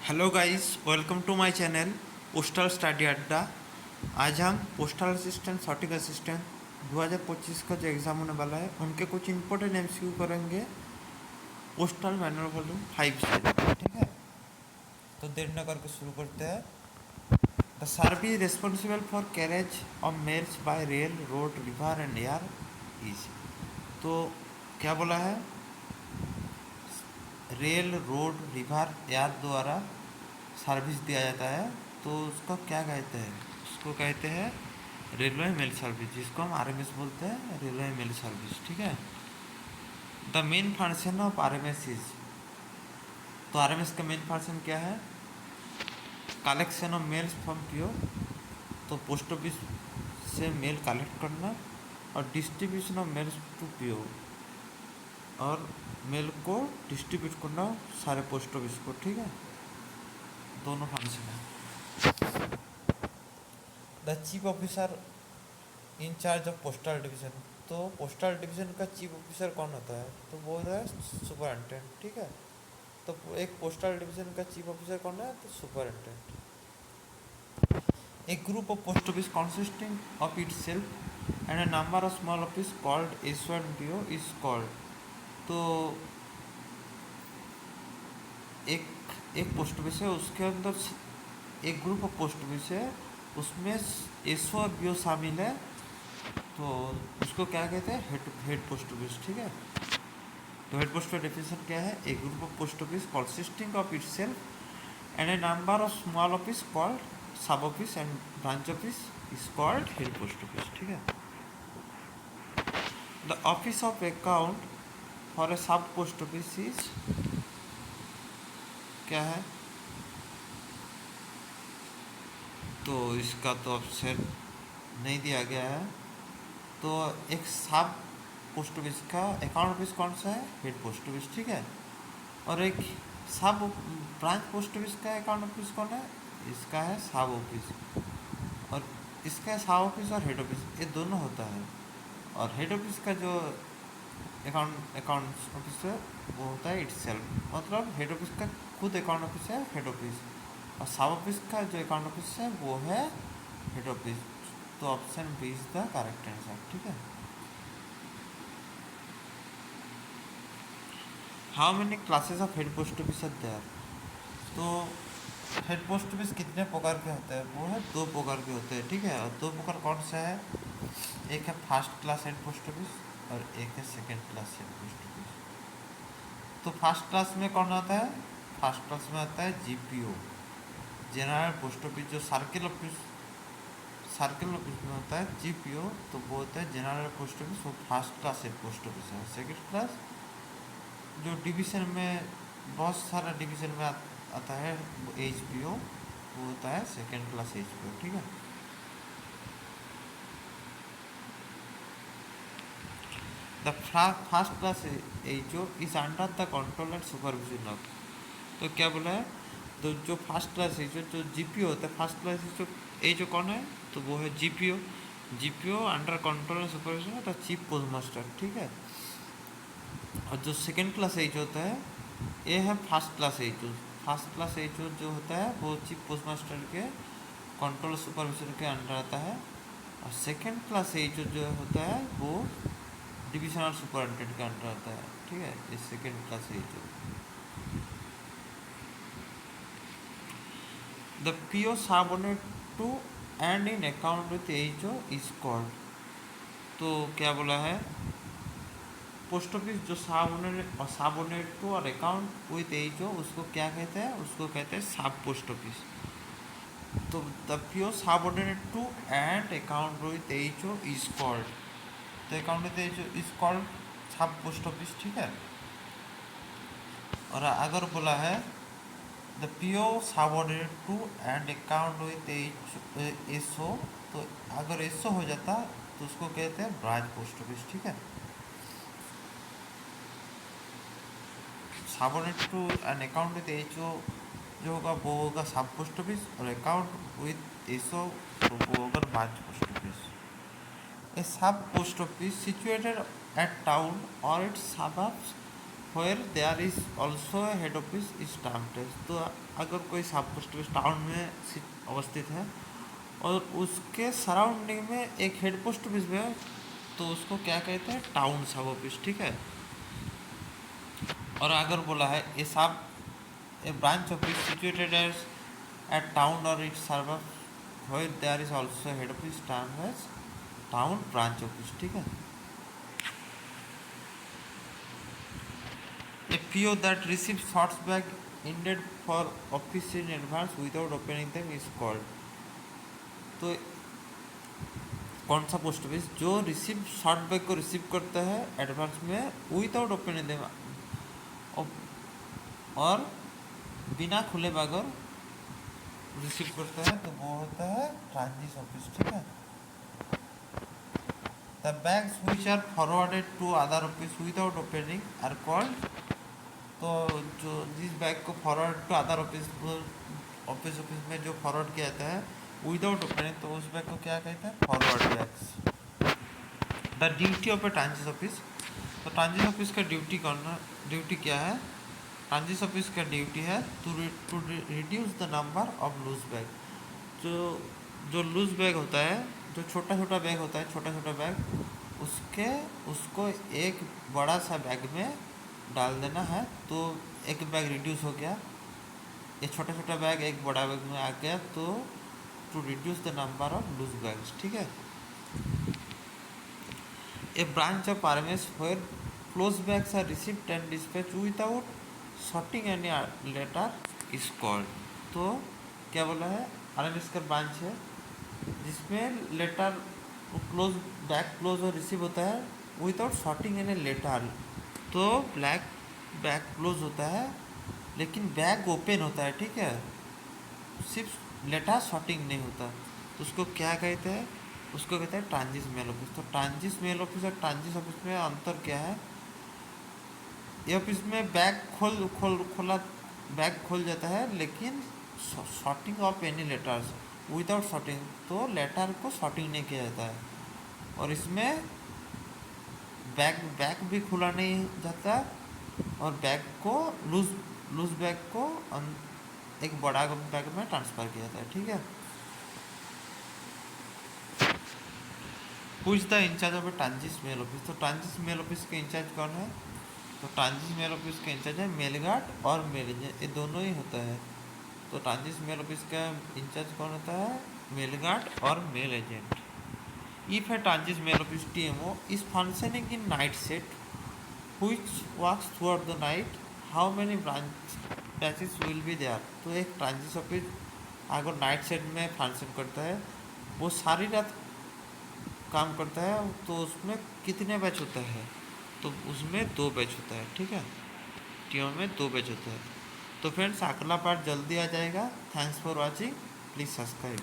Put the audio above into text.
Hello guys, welcome to my channel postal study Adda. आज हम postal assistant sorting assistant 2025 का जो एग्ज़ाम होने वाला है उनके कुछ इंपॉर्टेंट एमसीक्यू करेंगे पोस्टल मैनुअल वॉल्यूम 5 से। ठीक है, तो देर न करके शुरू करते हैं। The service responsible for carriage of males bye rail, road, river and air is. तो क्या बोला है? रेल, रोड, रिवर, एयर द्वारा सर्विस दिया जाता है तो उसको क्या कहते हैं? उसको कहते हैं रेलवे मेल सर्विस, जिसको हम आरएमएस बोलते हैं, रेलवे मेल सर्विस। ठीक है। The main function of RMS is, तो आरएमएस का मेन फंक्शन क्या है? Collection of mails from PO, तो पोस्ट ऑफिस से मेल कलेक्ट करना, और distribution of mails to PO, और मेल को डिस्ट्रीब्यूट करना सारे पोस्ट ऑफिस को। ठीक है, दोनों फंक्शन है। The chief officer in-charge of postal division, तो पोस्टल डिवीज़न का चीफ ऑफिसर कौन होता है? तो वो है सुपरिटेंडेंट। ठीक है, तो एक पोस्टल डिवीज़न का चीफ ऑफिसर कौन है? तो superintendent. A group of post office consisting of itself and a number of small office called as one P O is called. तो एक एक पोस्ट ऑफिस है, उसके अंदर एक ग्रुप ऑफ पोस्ट ऑफिस है, उसमें एस ओ और बी ओ शामिल है, तो उसको क्या कहते हैं? Head post office. ठीक है, तो हेड पोस्ट का डेफिनेशन क्या है? A group of post office consisting of itself and a number of small office called sub office and branch office is called head post office. ठीक है। The office of account for a sub post office is क्या है? तो इसका तो option नहीं दिया गया है। तो एक सब पोस्ट ऑफिस का अकाउंट ऑफिस कौन सा है? Head post office. ठीक है, और एक सब ब्रांच पोस्ट ऑफिस का अकाउंट ऑफिस कौन है? इसका है सब ऑफिस, और इसका सब ऑफिस और हेड ऑफिस ये दोनों होता है। और हेड ऑफिस का जो अकाउंट ऑफिस है वो होता है इटसेल्फ, मतलब हेड ऑफिस का खुद अकाउंट ऑफिस है हेड ऑफिस, और सब ऑफिस का जो अकाउंट ऑफिस है वो है हेड ऑफिस। तो option B is the correct answer. ठीक है। How many classes of head post office are there? तो हेड पोस्ट ऑफिस कितने प्रकार के होते हैं? वो है 2 प्रकार के होते हैं। ठीक है, और 2 प्रकार कौन सा है? एक है first class head post office और एक है second class head post office. तो फर्स्ट क्लास में कौन आता है? फर्स्ट क्लास में आता है जीपीओ, जनरल पोस्ट ऑफिस। जो सर्किल ऑफिस में होता है जीपीओ, तो वो होता है जनरल पोस्ट ऑफिस, वो first class head post office है। सेकेंड क्लास जो डिवीज़न में बहुत सारा डिवीज़न में आता है एच पी ओ, वो होता है second class H P O. ठीक है। The first class H O is under the control and supervision of, तो क्या बोला है? तो जो फर्स्ट क्लास एच ओ जो जी पी ओ होता है, फर्स्ट क्लास एच ओ कौन है? तो वो है G P O. G P O under control and supervision of the chief post master. ठीक है, और जो सेकेंड क्लास एच होता है ये है first class H O. First class H O जो होता है वो चीफ पोस्ट मास्टर के कंट्रोल सुपरविजन के अंडर आता है, और सेकेंड क्लास एच ओ जो होता है वो डिविजनल सुपरिटेंडेंट के अंडर आता है। ठीक है, ये second class H O. The P O subordinate to and in account with H O is called, तो क्या बोला है? पोस्ट ऑफिस जो सबऑर्डिनेट टू और अकाउंट विथ एच ओ, उसको क्या कहते हैं? उसको कहते हैं सब पोस्ट ऑफिस। तो the PO subordinate to and account with H O is called, तो account with H O is called sub post office. ठीक है, और अगर बोला है the PO subordinate to and account with S O, तो अगर एस ओ हो जाता तो उसको कहते हैं ब्रांच पोस्ट ऑफिस। ठीक है, subordinate to an account with H O जो होगा वो होगा सब पोस्ट ऑफिस, और अकाउंट विथ एस ओ तो वो होगा branch post office. A sub post office situated at town और its suburbs where there is also a head office is termed as। तो अगर कोई सब पोस्ट ऑफिस टाउन में अवस्थित है और उसके सराउंडिंग में एक हेड पोस्ट ऑफिस भी है तो उसको क्या कहते हैं, टाउन सब ऑफिस, ठीक है। और अगर बोला है a sub a branch office situated at town और its server where there is also head office termed as town branch office, ठीक है। A PO that receives shots back intended for office in advance without opening them is called। तो कौन सा post office जो receive short bag को receive करता है advance में विदाउट ओपनिंग देम और बिना खुले बगैर रिसीव करता है, तो वो होता है ट्रांजिट ऑफिस, ठीक है। The bags which are forwarded to other office without opening are called. तो जो जिस बैग को फॉरवर्ड टू अदर ऑफिस में जो फॉरवर्ड किया जाता है विदाउट ओपनिंग, तो उस बैग को क्या कहते हैं, forward bags. The duty of a transit office. तो ट्रांजिट ऑफिस का ड्यूटी क्या है, ट्रांजिट ऑफिस का ड्यूटी है to reduce the number of loose bag. जो लूज बैग होता है, जो छोटा छोटा बैग होता है, छोटा छोटा बैग उसको एक बड़ा सा बैग में डाल देना है, तो एक बैग रिड्यूस हो गया, एक छोटा छोटा बैग एक बड़ा बैग में आ गया, तो to reduce the number of loose bags, ठीक है। A branch of RMS where close bags are received and dispatch without sorting any letter is called. तो क्या बोला है, आरएमएस का ब्रांच है जिसमें लेटर क्लोज बैग क्लोज और रिसीव होता है विदाउट सॉर्टिंग एनी लेटर। तो ब्लैक बैग क्लोज होता है लेकिन बैग ओपन होता है, ठीक है, सिर्फ लेटर सॉर्टिंग नहीं होता, तो उसको क्या कहते हैं, उसको कहते हैं ट्रांजिट मेल ऑफिस। तो ट्रांजिट मेल ऑफिस और ट्रांजिट ऑफिस में अंतर क्या है, ये ऑफिस में बैग खोला बैग खोल जाता है लेकिन sorting of any letters without sorting, तो लेटर को सॉर्टिंग नहीं किया जाता है। और इसमें बैग भी खुला नहीं जाता और बैग को लूज बैग को एक बड़ा बैग में ट्रांसफ़र किया जाता है, ठीक है। Who is the incharge of a transit mail office. तो ट्रांजिट मेल ऑफिस के इंचार्ज कौन है, तो ट्रांजिट मेल ऑफिस के इंचार्ज है मेल गार्ड और मेल एजेंट, ये दोनों ही होता है। तो ट्रांजिट मेल ऑफिस का इंचार्ज कौन होता है, मेल गार्ड और mail agent. If a transit mail office TMO is functioning in night shift which works throughout the night, how many branches will be there। तो एक ट्रांजिट ऑफिस अगर night shift में function करता है, वो सारी रात काम करता है, तो उसमें कितने बैच होता है, तो उसमें 2 बैच होता है, ठीक है, TMO में 2 बैच होता है। तो फ्रेंड्स अगला पार्ट जल्दी आ जाएगा। Thanks for watching, please subscribe.